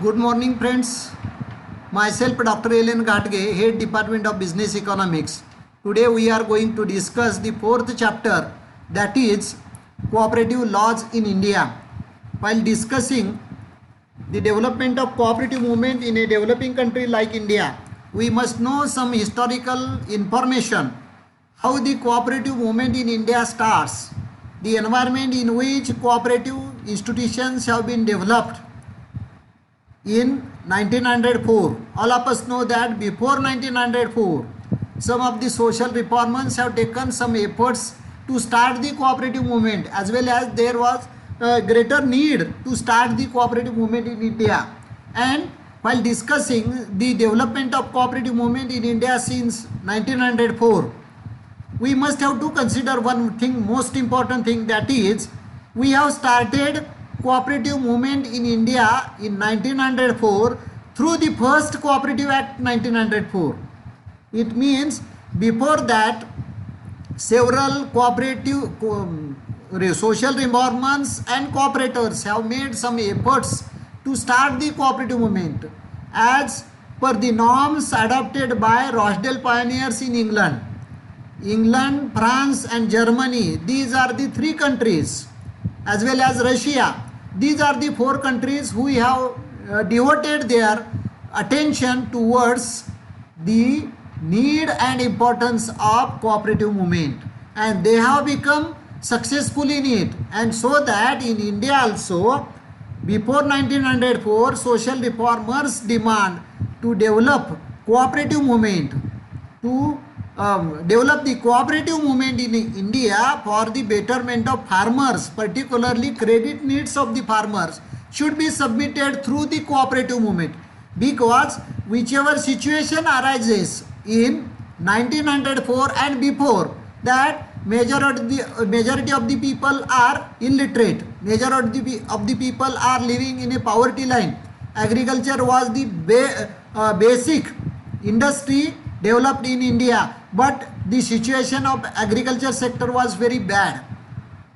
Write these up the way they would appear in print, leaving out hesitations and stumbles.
Good morning, friends. Myself, Dr. Ellen Ghatge, Head Department of Business Economics. Today, we are going to discuss the fourth chapter, that is cooperative laws in India. While discussing the development of cooperative movement in a developing country like India, we must know some historical information. How the cooperative movement in India starts, the environment in which cooperative institutions have been developed in 1904. All of us know that before 1904, some of the social reformers have taken some efforts to start the cooperative movement, as well as there was a greater need to start the cooperative movement in India. And while discussing the development of cooperative movement in India since 1904, we must have to consider one thing, most important thing, that is we have started cooperative movement in India in 1904 through the first Cooperative Act 1904. It means before that several cooperative social reformers and cooperators have made some efforts to start the cooperative movement as per the norms adopted by Rochdale pioneers in England. England, France and Germany, these are the three countries, as well as Russia. These are the four countries who have devoted their attention towards the need and importance of cooperative movement, and they have become successful in it. And so that in India also, before 1904, social reformers demand to develop cooperative movement, to develop the cooperative movement in India for the betterment of farmers, particularly credit needs of the farmers should be submitted through the cooperative movement, because whichever situation arises in 1904 and before that, majority of the people are illiterate, majority of the people are living in a poverty line. Agriculture was the basic industry developed in India, but the situation of agriculture sector was very bad.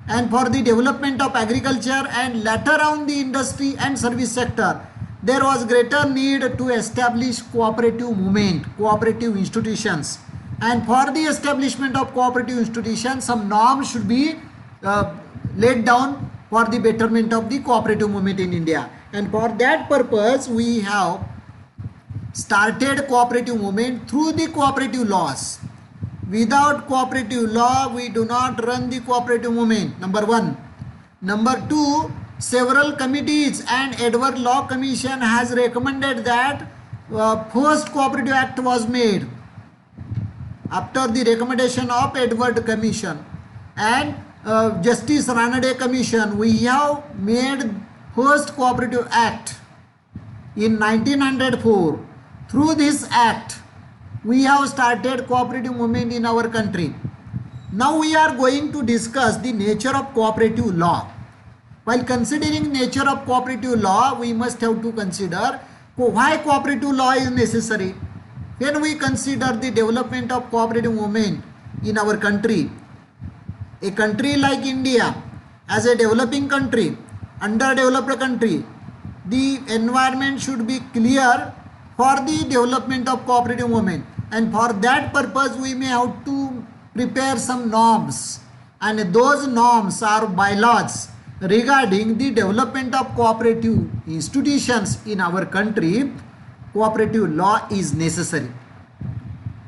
And for the development of agriculture and later on the industry and service sector, there was greater need to establish cooperative movement, cooperative institutions. And for the establishment of cooperative institutions, some norms should be laid down for the betterment of the cooperative movement in India. And for that purpose, we have started cooperative movement through the cooperative laws. Without cooperative law, we do not run the cooperative movement, number one. Number two, several committees and Edward Law Commission has recommended that first Cooperative Act was made after the recommendation of Edward Commission and Justice Ranade Commission. We have made first Cooperative Act in 1904. Through this act, we have started cooperative movement in our country. Now we are going to discuss the nature of cooperative law. While considering nature of cooperative law, we must have to consider why cooperative law is necessary. When we consider the development of cooperative movement in our country, a country like India, as a developing country, underdeveloped country, the environment should be clear for the development of cooperative movement, and for that purpose we may have to prepare some norms, and those norms are bylaws regarding the development of cooperative institutions in our country. Cooperative law is necessary.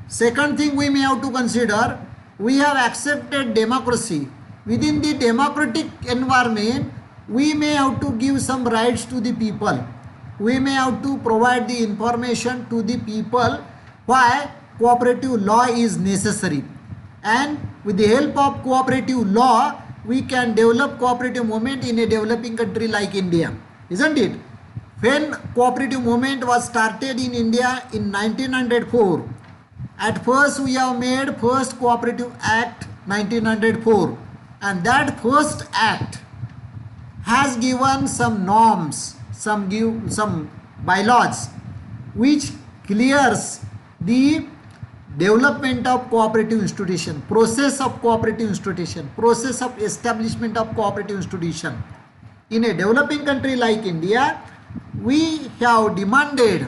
Second thing we may have to consider, we have accepted democracy. Within the democratic environment, we may have to give some rights to the people. We may have to provide the information to the people why cooperative law is necessary. And with the help of cooperative law, we can develop cooperative movement in a developing country like India, isn't it? When cooperative movement was started in India in 1904, at first we have made first Cooperative Act 1904, and that first act has given some norms, some bylaws which clears the development of cooperative institution, process of cooperative institution, process of establishment of cooperative institution. In a developing country like India, we have demanded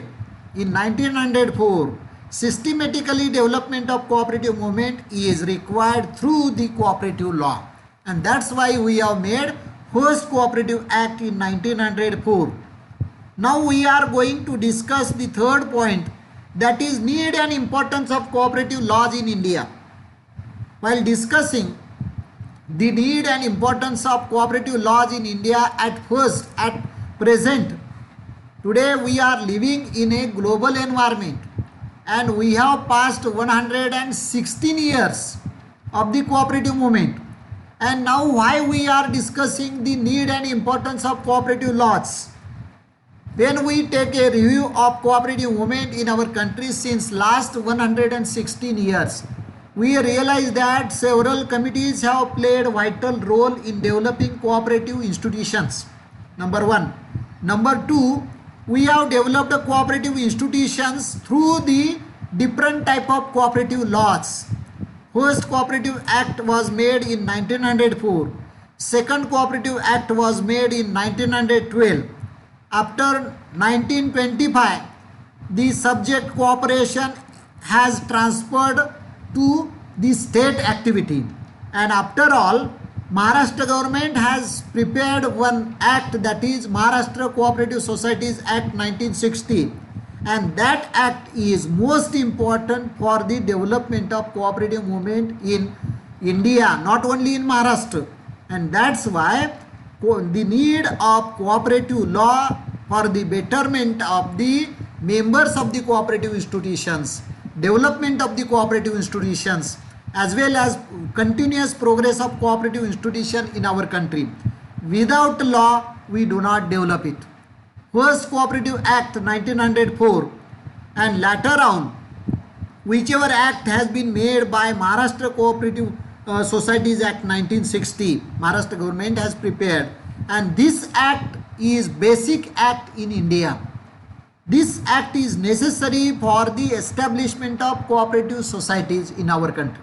in 1904 systematically development of cooperative movement is required through the cooperative law, and that's why we have made first cooperative act in 1904. Now we are going to discuss the third point, that is need and importance of cooperative laws in India. While discussing the need and importance of cooperative laws in India at present, today we are living in a global environment and we have passed 116 years of the cooperative movement. And now why we are discussing the need and importance of cooperative laws? When we take a review of cooperative movement in our country since last 116 years, we realize that several committees have played a vital role in developing cooperative institutions. Number one. Number two, we have developed cooperative institutions through the different type of cooperative laws. First Cooperative Act was made in 1904. Second Cooperative Act was made in 1912. After 1925, the subject cooperation has transferred to the state activity, and after all, Maharashtra government has prepared one act, that is Maharashtra Cooperative Societies Act 1960, and that act is most important for the development of cooperative movement in India, not only in Maharashtra, and that's why the need of cooperative law for the betterment of the members of the cooperative institutions, development of the cooperative institutions, as well as continuous progress of cooperative institution in our country. Without law, we do not develop it. First Cooperative Act 1904 and later on, whichever act has been made by Maharashtra Cooperative Societies Act 1960, Maharashtra government has prepared, and this act is basic act in India. This act is necessary for the establishment of cooperative societies in our country.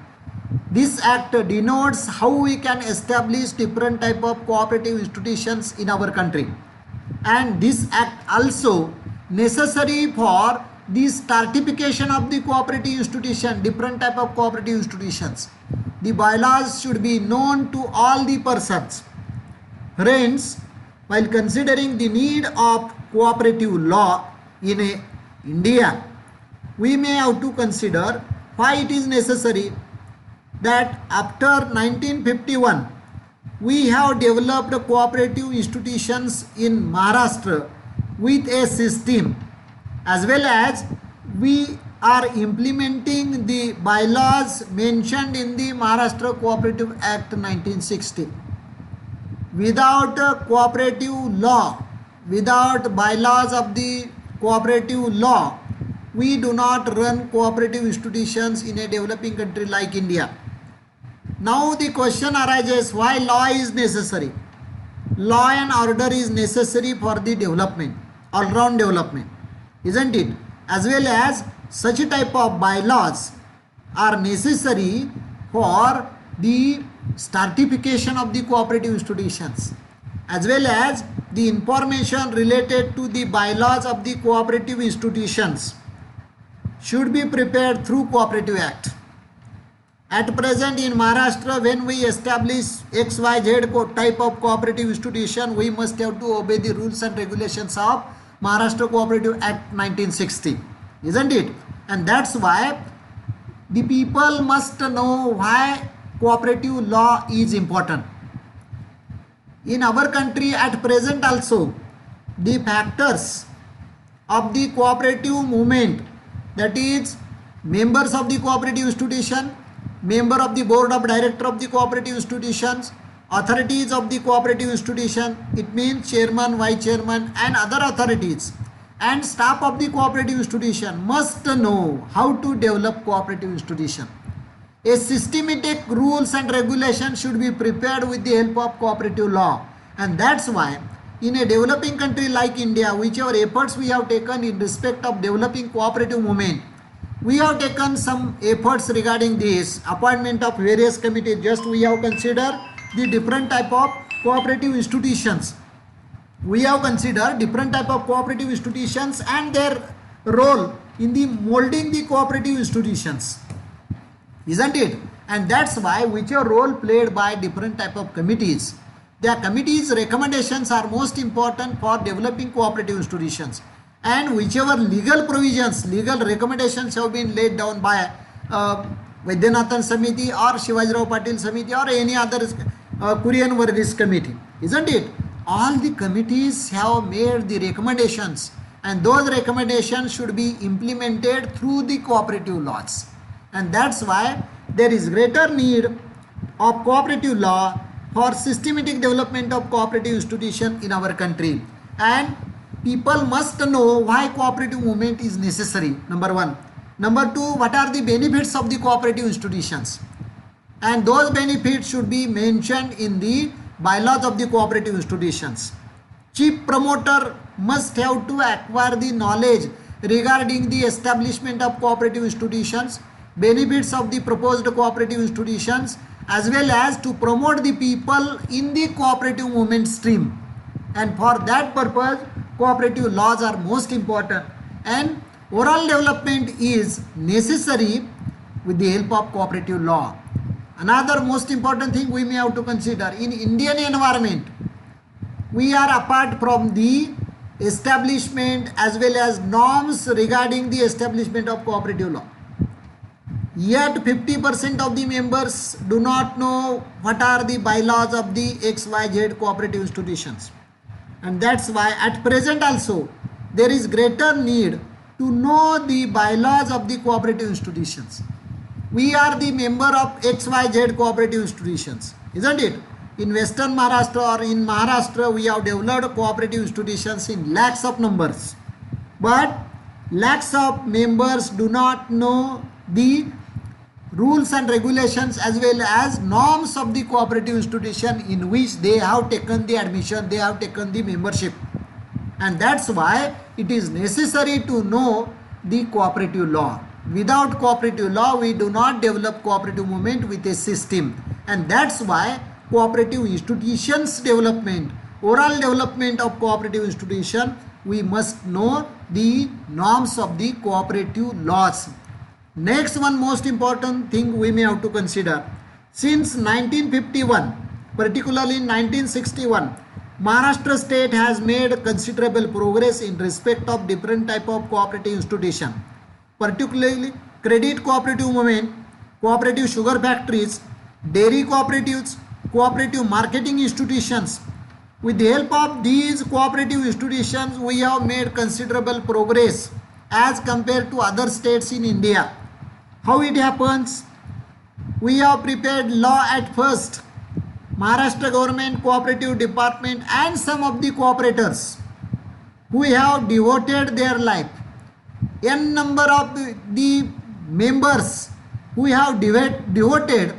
This act denotes how we can establish different type of cooperative institutions in our country, and this act also necessary for the stratification of the cooperative institution, different type of cooperative institutions. The bylaws should be known to all the persons. Friends, while considering the need of cooperative law in India, we may have to consider why it is necessary that after 1951 we have developed cooperative institutions in Maharashtra with a system, as well as we are implementing the bylaws mentioned in the Maharashtra Cooperative Act 1960. Without a cooperative law, without bylaws of the cooperative law, we do not run cooperative institutions in a developing country like India. Now the question arises, why law is necessary? Law and order is necessary for the development, all-round development, isn't it? As well as such a type of bylaws are necessary for the stratification of the cooperative institutions, as well as the information related to the bylaws of the cooperative institutions should be prepared through Cooperative Act. At present in Maharashtra, when we establish XYZ type of cooperative institution, we must have to obey the rules and regulations of Maharashtra Cooperative Act 1960, isn't it? And that's why the people must know why cooperative law is important. In our country at present also, the factors of the cooperative movement, that is members of the cooperative institution, member of the board of director of the cooperative institutions, authorities of the cooperative institution, it means chairman, vice chairman and other authorities, and staff of the cooperative institution must know how to develop cooperative institution. A systematic rules and regulations should be prepared with the help of cooperative law, and that's why in a developing country like India, whichever efforts we have taken in respect of developing cooperative movement, we have taken some efforts regarding this appointment of various committees. Just we have considered the different type of cooperative institutions. we have considered different type of cooperative institutions and their role in the molding the cooperative institutions, isn't it? And that's why whichever role played by different type of committees, their committees recommendations are most important for developing cooperative institutions, and whichever legal provisions, legal recommendations have been laid down by Vaidyanathan Samiti or Shivajirao Patil Samiti or any other Kurian Varghese committee, isn't it? All the committees have made the recommendations, and those recommendations should be implemented through the cooperative laws. And that's why there is greater need of cooperative law for systematic development of cooperative institution in our country. And people must know why cooperative movement is necessary, number one. Number two, what are the benefits of the cooperative institutions? And those benefits should be mentioned in the bylaws of the cooperative institutions. Chief promoter must have to acquire the knowledge regarding the establishment of cooperative institutions, benefits of the proposed cooperative institutions, as well as to promote the people in the cooperative movement stream. And for that purpose, cooperative laws are most important, and oral development is necessary with the help of cooperative law. Another most important thing we may have to consider, in Indian environment, we are apart from the establishment as well as norms regarding the establishment of cooperative law. Yet 50% of the members do not know what are the bylaws of the XYZ cooperative institutions. And that's why at present also there is greater need to know the bylaws of the cooperative institutions. We are the member of XYZ cooperative institutions, isn't it? In Western Maharashtra or in Maharashtra, we have developed cooperative institutions in lakhs of numbers. But lakhs of members do not know the rules and regulations as well as norms of the cooperative institution in which they have taken the admission, they have taken the membership. And that's why it is necessary to know the cooperative law. Without cooperative law, we do not develop cooperative movement with a system. And that's why cooperative institutions development, oral development of cooperative institution, we must know the norms of the cooperative laws. Next one most important thing we may have to consider. Since 1951, particularly in 1961, Maharashtra state has made considerable progress in respect of different type of cooperative institution, particularly credit cooperative movement, cooperative sugar factories, dairy cooperatives, cooperative marketing institutions. With the help of these cooperative institutions, we have made considerable progress as compared to other states in India. How it happens? We have prepared law at first. Maharashtra government, cooperative department and some of the cooperators who have devoted their life, n number of the members who have devoted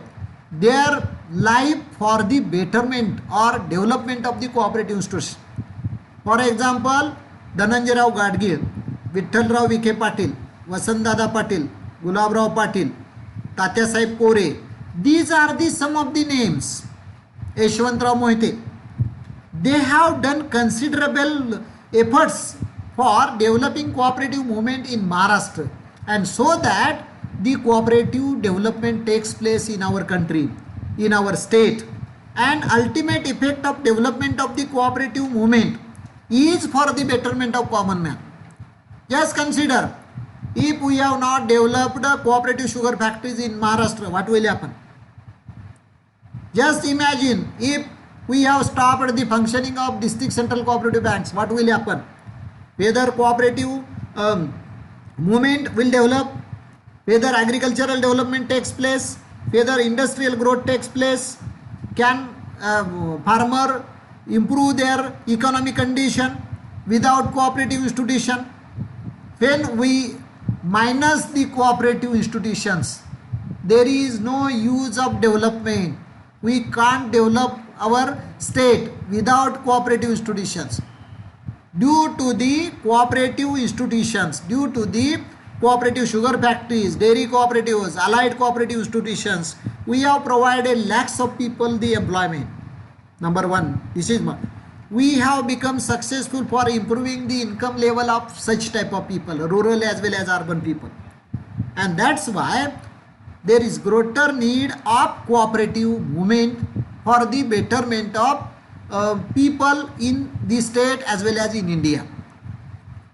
their life for the betterment or development of the cooperative institution. For example, Dhananjay Rao Gadgil, Vittalrao Vikhe Patil, Vasantdada Patil, Gulabrao Patil, Tatyasaheb Kore. These are the some of the names. Yashwantrao Mohite. They have done considerable efforts for developing cooperative movement in Maharashtra, and so that the cooperative development takes place in our country, in our state, and ultimate effect of development of the cooperative movement is for the betterment of common man. Just consider, if we have not developed cooperative sugar factories in Maharashtra, what will happen? Just imagine, if we have stopped the functioning of district central cooperative banks, what will happen? Whether cooperative movement will develop, whether agricultural development takes place, whether industrial growth takes place, can farmer improve their economic condition without cooperative institution? When we minus the cooperative institutions, there is no use of development. We can't develop our state without cooperative institutions. Due to the cooperative institutions, due to the cooperative sugar factories, dairy cooperatives, allied cooperative institutions, we have provided lakhs of people the employment. Number one, this is one. we have become successful for improving the income level of such type of people, rural as well as urban people. And that's why there is greater need of cooperative movement for the betterment of people in the state as well as in India.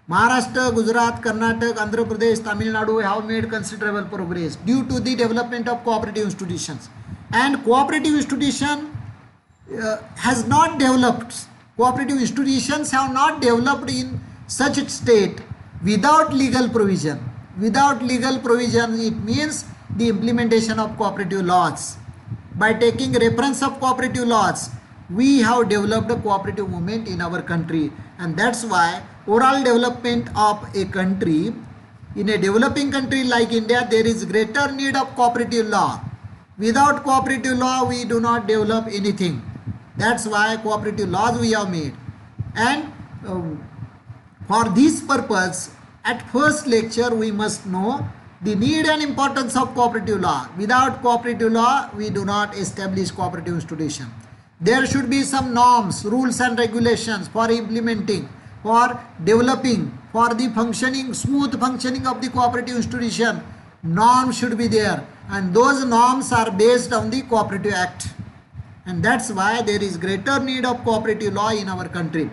Maharashtra, Gujarat, Karnataka, Andhra Pradesh, Tamil Nadu have made considerable progress due to the development of cooperative institutions. And cooperative institution has not developed, cooperative institutions have not developed in such a state without legal provision. Without legal provision, it means the implementation of cooperative laws. By taking reference of cooperative laws, we have developed a cooperative movement in our country, and that's why overall development of a country, in a developing country like India, there is greater need of cooperative law. Without cooperative law, we do not develop anything. That's why cooperative laws we have made. And for this purpose, at first lecture we must know the need and importance of cooperative law. Without cooperative law, we do not establish cooperative institution. There should be some norms, rules and regulations for implementing, for developing, for the functioning, smooth functioning of the cooperative institution. Norms should be there, and those norms are based on the Cooperative Act. And that's why there is greater need of cooperative law in our country.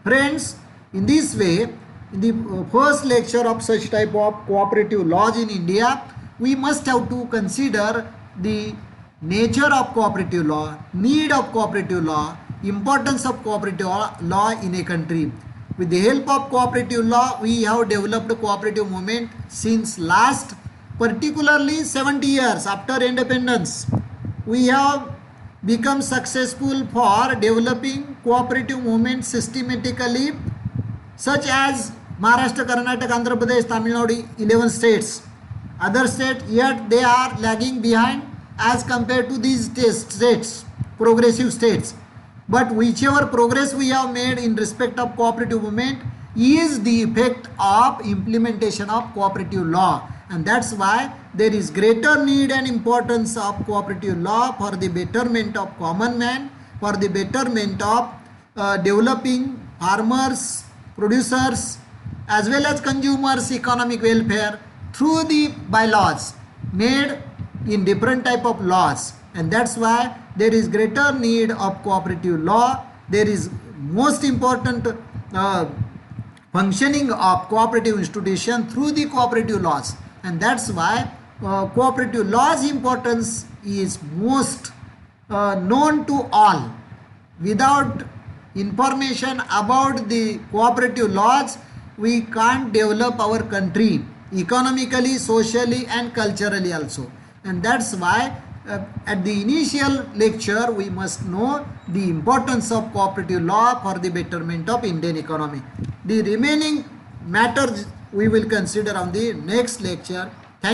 Friends, in this way, in the first lecture of such type of cooperative laws in India, we must have to consider the nature of cooperative law, need of cooperative law, importance of cooperative law in a country. With the help of cooperative law, we have developed a cooperative movement since last particularly 70 years after independence. We have become successful for developing cooperative movement systematically, such as Maharashtra, Karnataka, Andhra Pradesh, Tamil Nadu, 11 states. Other states, yet they are lagging behind as compared to these states, progressive states. But whichever progress we have made in respect of cooperative movement is the effect of implementation of cooperative law. And that's why there is greater need and importance of cooperative law for the betterment of common man, for the betterment of developing farmers, producers, as well as consumers' economic welfare through the bylaws made in different type of laws. And that's why there is greater need of cooperative law. There is most important functioning of cooperative institution through the cooperative laws. And that's why cooperative laws importance is most known to all. Without information about the cooperative laws, we can't develop our country economically, socially and culturally also. And that's why at the initial lecture we must know the importance of cooperative law for the betterment of Indian economy. The remaining matters we will consider on the next lecture.